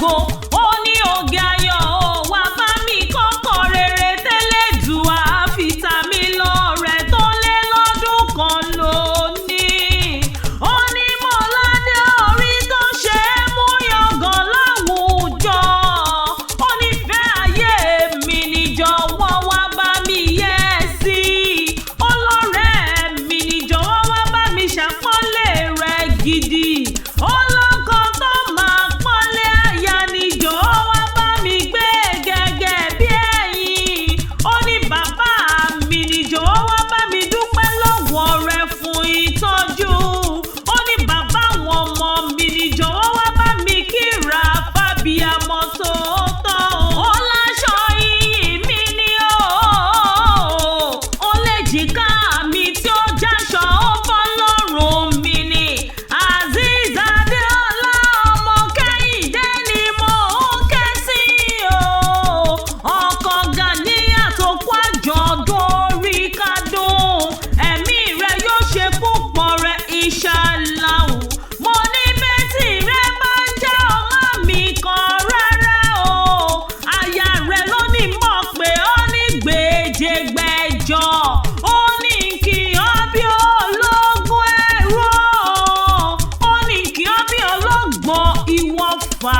ògo, ó ní ògè ayọ̀ ó wá bá mi kọ́kọ́ rere tẹ́lẹ̀ jù àfìtà mi lọ́rẹ̀ tó lé lọ́dún kan lónìí. Ó ní mọ́ládé orí tó ṣe é mú yangàn láwùjọ. Ó nífẹ̀ẹ́ ayé mi ní jọ̀wọ́ wá bá mi yẹ sí. Ọlọ́rẹ́ mi ní jọ̀wọ́ wá bá mi ṣàpọ́nlé rẹ̀ gidi. Ọlọ́kọ tó máa pọ́nlé aya ní jọ̀wọ́ wá bá mi gbé gẹ́gẹ́ bí ẹ̀yìn. Ó ní bàbá mi ní jọ̀wọ́ wá bá mi dúpẹ́ lọ́wọ́ rẹ̀ fún ìtọ́jú. Ó ní bàbá àwọn ọmọ mi ní jọ̀wọ́ wá bá mi kíra fábíàmọ́ tòótọ́. Ó láṣọ iyì mi ní ó lè jìká mi tí ó jáṣọ ó bọ́ lọ́rùn mi ní. Azeez Adéọlá ọmọ Kẹ́hìndé ni mò ń ké sí o. Ọkọ Gàníyà tó kó àjọ̀dún orí kádùn. Ẹ̀mí rẹ̀ yóò ṣe púpọ̀ rẹ̀ inshallah. Mo ní bẹ́tì rẹ̀ bá ń jẹ́ ọmọ mi kan rárá o. Aya rẹ̀ ló ní mọ̀ pé ó ní gbèjègbèjọ. Ó ní kí ọ bí ológun ẹ̀rọ. Ó ní kí ọ bí ọlọ́gbọ́n ìwọ̀fà.